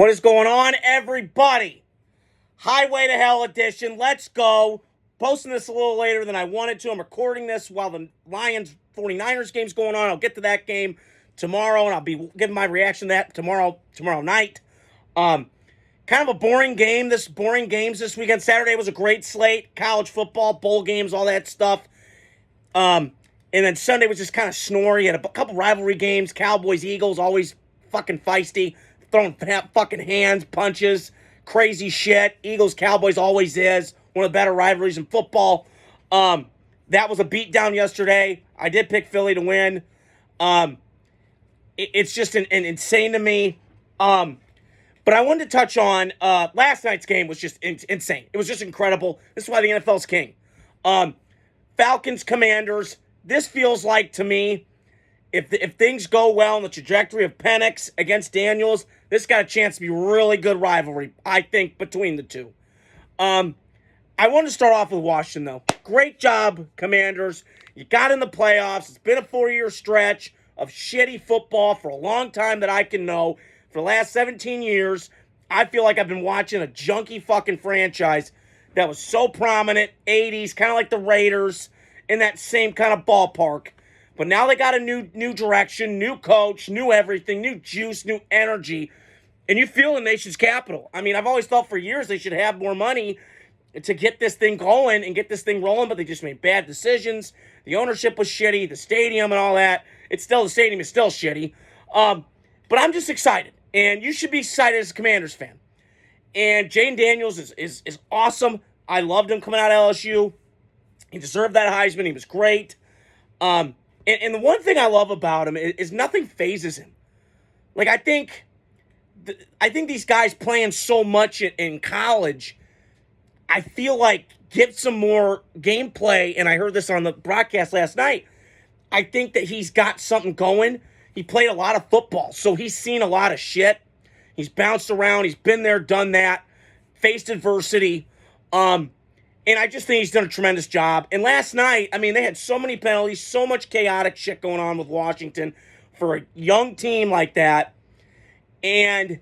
What is going on, everybody? Highway to Hell edition. Let's go. Posting this a little later than I wanted to. I'm recording this while the Lions 49ers game's going on. I'll get to that game tomorrow, and I'll be giving my reaction to that tomorrow night. Kind of a boring games this weekend. Saturday was a great slate. College football, bowl games, all that stuff. And then Sunday was just kind of snory. Had a couple rivalry games. Cowboys, Eagles, always fucking feisty. Throwing fucking hands, punches, crazy shit. Eagles, Cowboys always is. One of the better rivalries in football. That was a beatdown yesterday. I did pick Philly to win. It's just an insane to me. But I wanted to touch on last night's game was just insane. It was just incredible. This is why the NFL's king. Falcons, Commanders. This feels like, to me, if things go well in the trajectory of Penix against Daniels, this got a chance to be really good rivalry, I think, between the two. I want to start off with Washington, though. Great job, Commanders. You got in the playoffs. It's been a 4-year stretch of shitty football for a long time that I can know. For the last 17 years, I feel like I've been watching a junky fucking franchise that was so prominent, 80s, kind of like the Raiders, in that same kind of ballpark. But now they got a new direction, new coach, new everything, new juice, new energy. And you feel the nation's capital. I mean, I've always thought for years they should have more money to get this thing going and get this thing rolling, but they just made bad decisions. The ownership was shitty, the stadium and all that. The stadium is still shitty. But I'm just excited. And you should be excited as a Commanders fan. And Jane Daniels is awesome. I loved him coming out of LSU. He deserved that Heisman. He was great. And the one thing I love about him is nothing phases him. Like, I think these guys playing so much in college, I feel like get some more gameplay, and I heard this on the broadcast last night. I think that he's got something going. He played a lot of football, so he's seen a lot of shit. He's bounced around. He's been there, done that, faced adversity. And I just think he's done a tremendous job. And last night, I mean, they had so many penalties, so much chaotic shit going on with Washington for a young team like that. And,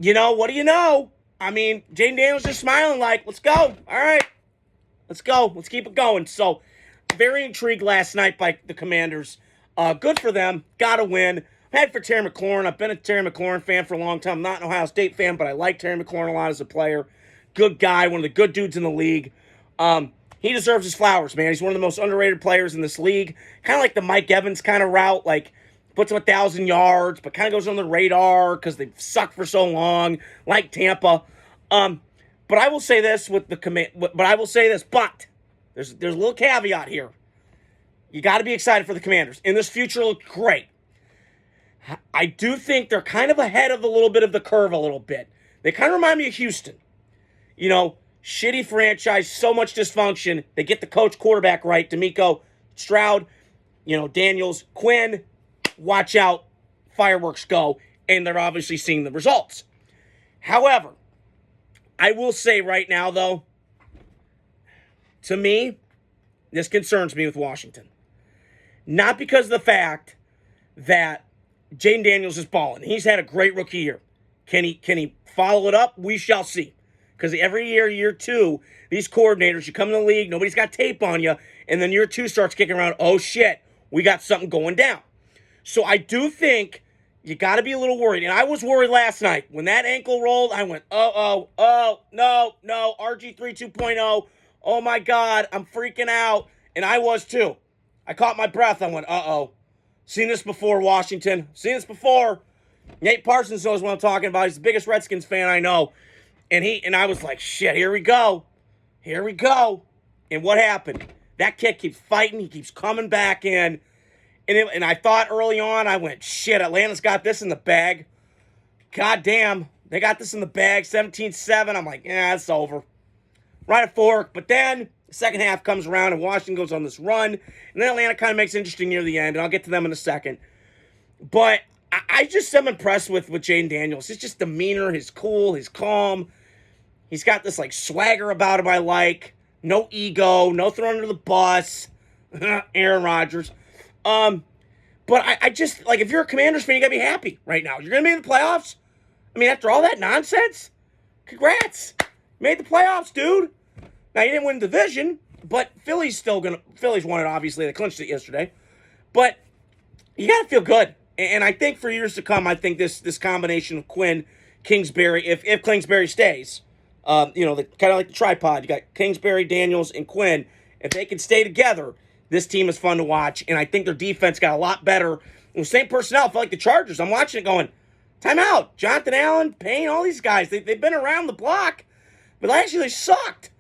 you know, what do you know? I mean, Jane Daniels just smiling like, let's go. All right. Let's go. Let's keep it going. So, very intrigued last night by the Commanders. Good for them. Got to win. I'm headed for Terry McLaurin. I've been a Terry McLaurin fan for a long time. I'm not an Ohio State fan, but I like Terry McLaurin a lot as a player. Good guy, one of the good dudes in the league. He deserves his flowers, man. He's one of the most underrated players in this league. Kind of like the Mike Evans kind of route, like puts him 1,000 yards, but kind of goes on the radar because they've sucked for so long, like Tampa. But I will say this with the but there's a little caveat here. You got to be excited for the Commanders. And this future looks great. I do think they're kind of ahead of a little bit of the curve a little bit. They kind of remind me of Houston. You know, shitty franchise, so much dysfunction. They get the coach quarterback right. D'Amico, Stroud, Daniels, Quinn. Watch out. Fireworks go. And they're obviously seeing the results. However, I will say right now, though, to me, this concerns me with Washington. Not because of the fact that Jane Daniels is balling. He's had a great rookie year. Can he follow it up? We shall see. Because every year two, these coordinators, you come in the league, nobody's got tape on you, and then year two starts kicking around, oh shit, we got something going down. So I do think you got to be a little worried. And I was worried last night. When that ankle rolled, I went, no, RG3 2.0. Oh my God, I'm freaking out. And I was too. I caught my breath. I went, Seen this before, Washington. Seen this before. Nate Parsons knows what I'm talking about. He's the biggest Redskins fan I know. And I was like, shit, here we go. Here we go. And what happened? That kid keeps fighting. He keeps coming back in. And I thought early on, I went, shit, Atlanta's got this in the bag. God damn, they got this in the bag. 17-7. I'm like, it's over. Right at fork. But then the second half comes around and Washington goes on this run. And then Atlanta kind of makes it interesting near the end. And I'll get to them in a second. But I just am impressed with Jane Daniels. His just demeanor, his cool, his calm. He's got this like swagger about him I like. No ego, no throwing under the bus. Aaron Rodgers. But I just, like, if you're a Commanders fan, you got to be happy right now. You're going to be in the playoffs. I mean, after all that nonsense, congrats. Made the playoffs, dude. Now, you didn't win the division, but Philly's won it, obviously. They clinched it yesterday. But you got to feel good. And I think for years to come, I think this combination of Quinn, Kingsbury, if Kingsbury stays, kind of like the tripod. You got Kingsbury, Daniels, and Quinn. If they can stay together, this team is fun to watch. And I think their defense got a lot better. And the same personnel felt like the Chargers. I'm watching it going, timeout. Jonathan Allen, Payne, all these guys, they've been around the block. But last year they sucked.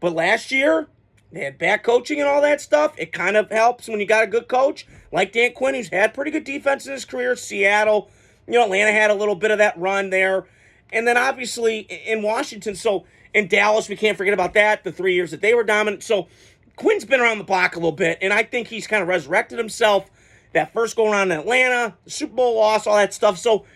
But last year, they had bad coaching and all that stuff. It kind of helps when you got a good coach like Dan Quinn, who's had pretty good defense in his career. Seattle, Atlanta had a little bit of that run there. And then obviously in Washington, so in Dallas, we can't forget about that, the 3 years that they were dominant. So Quinn's been around the block a little bit, and I think he's kind of resurrected himself. That first go around in Atlanta, the Super Bowl loss, all that stuff. So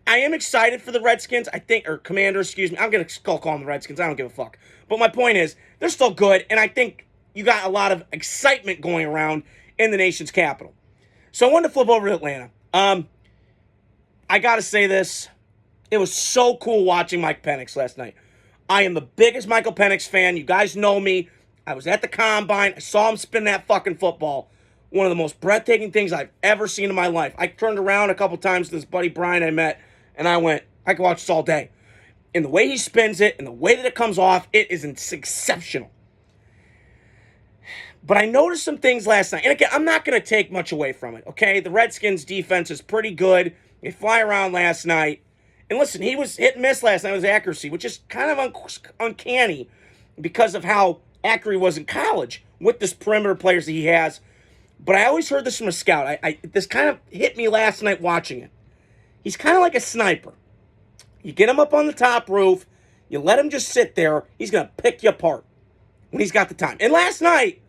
I am excited for the Redskins, or Commanders, excuse me. I'm going to call them the Redskins. I don't give a fuck. But my point is, they're still good, and I think you got a lot of excitement going around in the nation's capital. So I wanted to flip over to Atlanta. I got to say this. It was so cool watching Mike Penix last night. I am the biggest Michael Penix fan. You guys know me. I was at the Combine. I saw him spin that fucking football. One of the most breathtaking things I've ever seen in my life. I turned around a couple times to this buddy Brian I met, and I went, I could watch this all day. And the way he spins it and the way that it comes off, it is exceptional. But I noticed some things last night. And again, I'm not going to take much away from it, okay? The Redskins' defense is pretty good. They fly around last night. And listen, he was hit and miss last night with his accuracy, which is kind of uncanny because of how accurate he was in college with this perimeter players that he has. But I always heard this from a scout. This kind of hit me last night watching it. He's kind of like a sniper. You get him up on the top roof, you let him just sit there, he's going to pick you apart when he's got the time. And last night,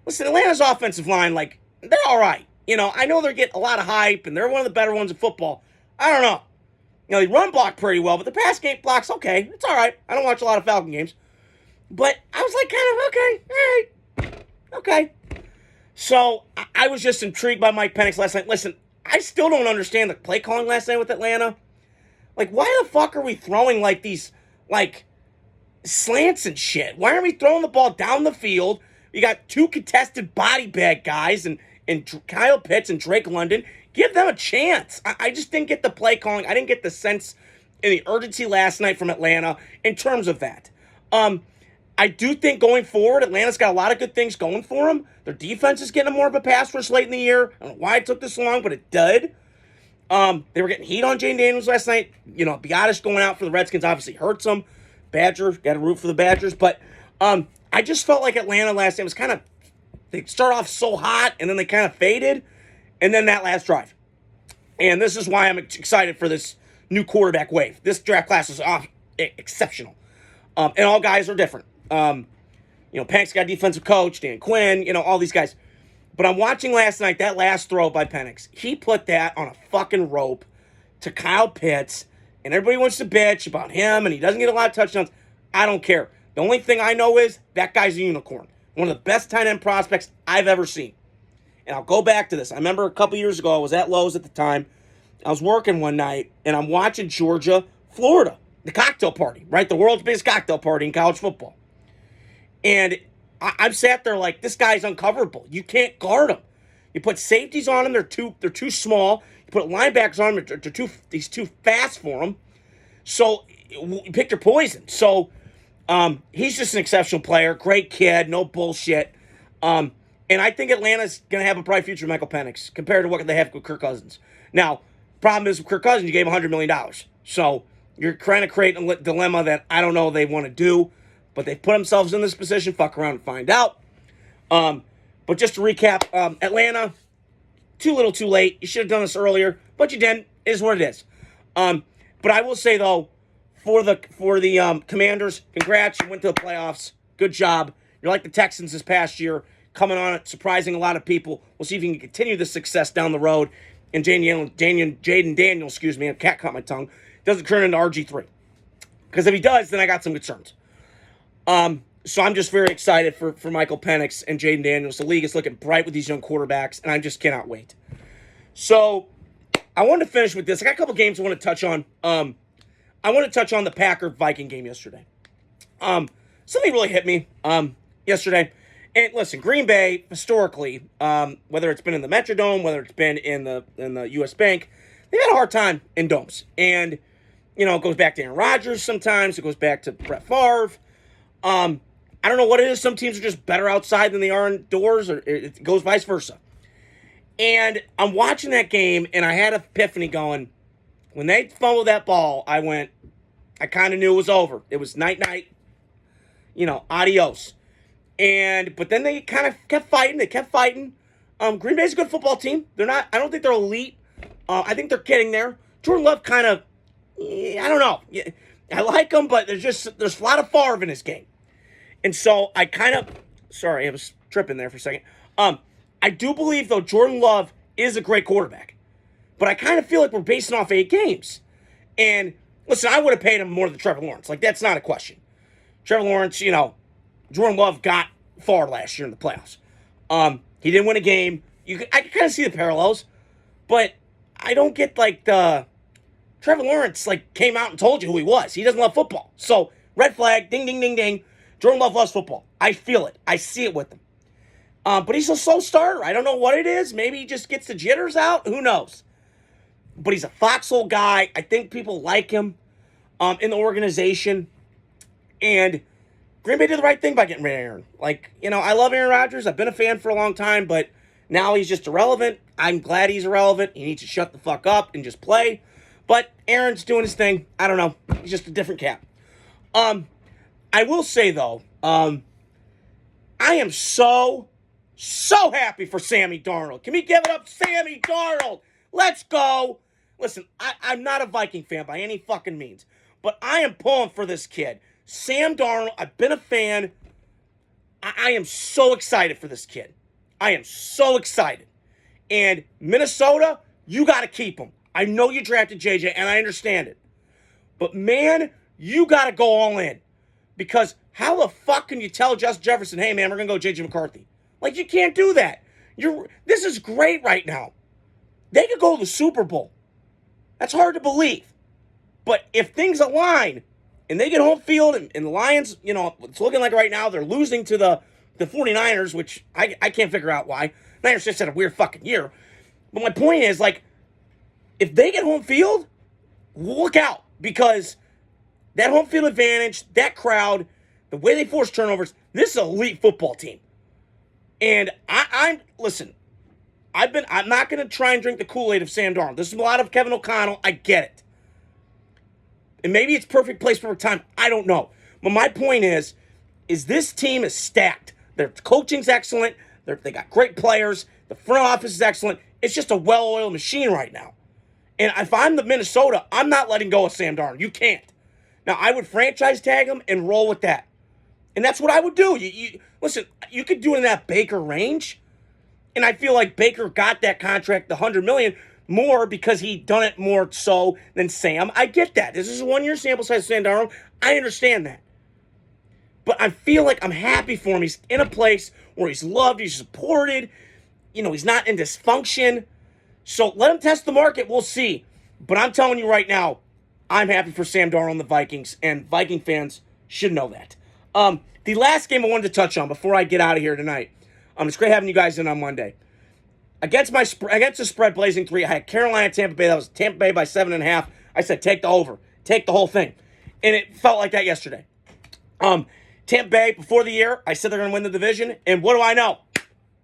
listen, Atlanta's offensive line, they're all right. I know they're getting a lot of hype, and they're one of the better ones in football. I don't know. They run block pretty well, but the pass game block's okay. It's all right. I don't watch a lot of Falcon games. But I was kind of, okay, all right, okay. So I was just intrigued by Mike Penix last night. Listen, I still don't understand the play calling last night with Atlanta. Why the fuck are we throwing these slants and shit? Why aren't we throwing the ball down the field? You got two contested body bag guys and Kyle Pitts and Drake London. Give them a chance. I just didn't get the play calling. I didn't get the sense and the urgency last night from Atlanta in terms of that. I do think going forward, Atlanta's got a lot of good things going for them. Their defense is getting more of a pass rush late in the year. I don't know why it took this long, but it did. They were getting heat on Jane Daniels last night. Biotis going out for the Redskins obviously hurts them. Badgers, got to root for the Badgers. But I just felt like Atlanta last night was kind of, they start off so hot, and then they kind of faded. And then that last drive. And this is why I'm excited for this new quarterback wave. This draft class is exceptional. And all guys are different. Penix got a defensive coach, Dan Quinn, all these guys. But I'm watching last night, that last throw by Penix. He put that on a fucking rope to Kyle Pitts, and everybody wants to bitch about him, and he doesn't get a lot of touchdowns. I don't care. The only thing I know is that guy's a unicorn. One of the best tight end prospects I've ever seen. And I'll go back to this. I remember a couple years ago, I was at Lowe's at the time. I was working one night, and I'm watching Georgia, Florida, the cocktail party, right? The world's biggest cocktail party in college football. And I'm sat there like, this guy's uncoverable. You can't guard him. You put safeties on him, they're too small. You put linebackers on him, he's too fast for him. So you pick your poison. So he's just an exceptional player, great kid, no bullshit. And I think Atlanta's going to have a bright future with Michael Penix compared to what they have with Kirk Cousins. Now, problem is with Kirk Cousins, you gave him $100 million. So you're trying to create a dilemma that I don't know they want to do. But they put themselves in this position. Fuck around and find out. But just to recap, Atlanta, too little too late. You should have done this earlier, but you didn't. It is what it is. But I will say, though, for the Commanders, congrats. You went to the playoffs. Good job. You're like the Texans this past year, coming on it, surprising a lot of people. We'll see if you can continue this success down the road. And Jaden Daniels, excuse me, a cat caught my tongue, doesn't turn into RG3. Because if he does, then I got some concerns. So I'm just very excited for Michael Penix and Jaden Daniels. The league is looking bright with these young quarterbacks, and I just cannot wait. So I wanted to finish with this. I got a couple games I want to touch on. I want to touch on the Packer-Viking game yesterday. Something really hit me yesterday. And listen, Green Bay, historically, whether it's been in the Metrodome, whether it's been in the U.S. Bank, they've had a hard time in domes. And, it goes back to Aaron Rodgers sometimes. It goes back to Brett Favre. I don't know what it is. Some teams are just better outside than they are indoors, or it goes vice versa. And I'm watching that game, and I had an epiphany going. When they fumbled that ball, I kind of knew it was over. It was night-night, adios. But then they kind of kept fighting. They kept fighting. Green Bay's a good football team. I don't think they're elite. I think they're getting there. Jordan Love kind of, I don't know. I like him, but there's a lot of Favre in his game. And so I sorry, I was tripping there for a second. I do believe, though, Jordan Love is a great quarterback. But I kind of feel like we're basing off 8 games. And, listen, I would have paid him more than Trevor Lawrence. That's not a question. Trevor Lawrence, Jordan Love got far last year in the playoffs. He didn't win a game. I can kind of see the parallels. But I don't get, the Trevor Lawrence, came out and told you who he was. He doesn't love football. So, red flag, ding, ding, ding, ding. Jordan Love loves football. I feel it. I see it with him. But he's a slow starter. I don't know what it is. Maybe he just gets the jitters out. Who knows? But he's a foxhole guy. I think people like him in the organization. And Green Bay did the right thing by getting rid of Aaron. I love Aaron Rodgers. I've been a fan for a long time, but now he's just irrelevant. I'm glad he's irrelevant. He needs to shut the fuck up and just play. But Aaron's doing his thing. I don't know. He's just a different cat. I will say, though, I am so happy for Sammy Darnold. Can we give it up, Sammy Darnold? Let's go. Listen, I'm not a Viking fan by any fucking means, but I am pulling for this kid. Sam Darnold, I've been a fan. I am so excited for this kid. I am so excited. And Minnesota, you got to keep him. I know you drafted JJ, and I understand it. But, man, you got to go all in. Because how the fuck can you tell Justin Jefferson, hey, man, we're going to go JJ McCarthy? You can't do that. This is great right now. They could go to the Super Bowl. That's hard to believe. But if things align and they get home field and the Lions, it's looking like right now they're losing to the 49ers, which I can't figure out why. Niners just had a weird fucking year. But my point is, if they get home field, look out. Because that home field advantage, that crowd, the way they force turnovers, this is an elite football team. And listen, I'm not going to try and drink the Kool-Aid of Sam Darnold. There's a lot of Kevin O'Connell. I get it. And maybe it's perfect place, perfect time. I don't know. But my point is this team is stacked. Their coaching's excellent. They got great players. The front office is excellent. It's just a well-oiled machine right now. And if I'm the Minnesota, I'm not letting go of Sam Darnold. You can't. Now, I would franchise tag him and roll with that. And that's what I would do. Listen, you could do it in that Baker range. And I feel like Baker got that contract, the $100 million, more because he done it more so than Sam. I get that. This is a 1-year sample size of Sam Darnold. I understand that. But I feel like I'm happy for him. He's in a place where he's loved, he's supported. He's not in dysfunction. So let him test the market. We'll see. But I'm telling you right now, I'm happy for Sam Darnold and the Vikings, and Viking fans should know that. The last game I wanted to touch on before I get out of here tonight. It's great having you guys in on Monday. Against the spread blazing 3, I had Carolina, Tampa Bay. That was Tampa Bay by 7.5. I said take the over, take the whole thing, and it felt like that yesterday. Tampa Bay before the year, I said they're going to win the division, and what do I know?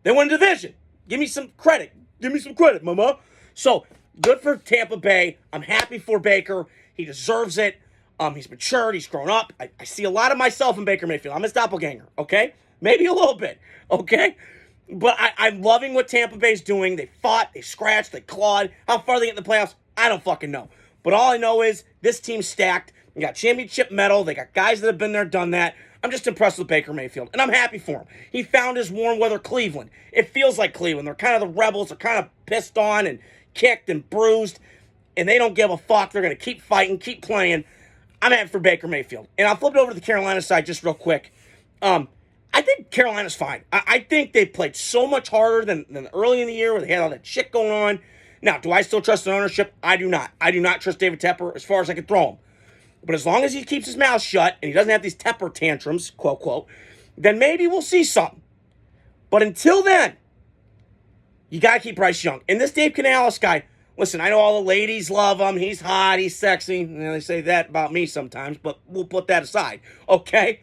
They won the division. Give me some credit. Give me some credit, mama. So good for Tampa Bay. I'm happy for Baker. He deserves it. He's matured. He's grown up. I see a lot of myself in Baker Mayfield. I'm his doppelganger, okay? Maybe a little bit, okay? But I'm loving what Tampa Bay's doing. They fought, they scratched, they clawed. How far they get in the playoffs, I don't fucking know. But all I know is this team's stacked. They got championship medal. They got guys that have been there, done that. I'm just impressed with Baker Mayfield, and I'm happy for him. He found his warm weather Cleveland. It feels like Cleveland. They're kind of the rebels. They're kind of pissed on and kicked and bruised, and they don't give a fuck. They're going to keep fighting, keep playing. I'm happy for Baker Mayfield. And I'll flip it over to the Carolina side just real quick. I think Carolina's fine. I think they played so much harder than early in the year where they had all that shit going on. Now, do I still trust the ownership? I do not. I do not trust David Tepper as far as I can throw him. But as long as he keeps his mouth shut and he doesn't have these Tepper tantrums, quote, quote, then maybe we'll see something. But until then, you got to keep Bryce Young. And this Dave Canales guy, listen, I know all the ladies love him. He's hot. He's sexy. You know, they say that about me sometimes, but we'll put that aside, okay?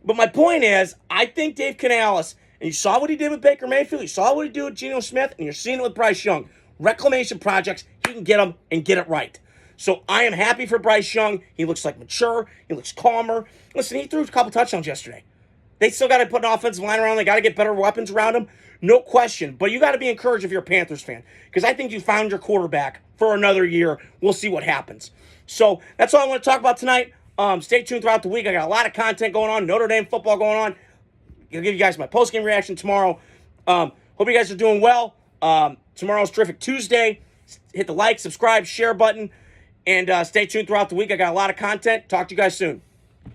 But my point is, I think Dave Canales, and you saw what he did with Baker Mayfield, you saw what he did with Geno Smith, and you're seeing it with Bryce Young. Reclamation projects, he can get them and get it right. So I am happy for Bryce Young. He looks like mature. He looks calmer. Listen, he threw a couple touchdowns yesterday. They still got to put an offensive line around. They got to get better weapons around him. No question. But you got to be encouraged if you're a Panthers fan, because I think you found your quarterback for another year. We'll see what happens. So that's all I want to talk about tonight. Stay tuned throughout the week. I got a lot of content going on. Notre Dame football going on. I'll give you guys my post-game reaction tomorrow. Hope you guys are doing well. Tomorrow's Terrific Tuesday. Hit the like, subscribe, share button, and stay tuned throughout the week. I got a lot of content. Talk to you guys soon.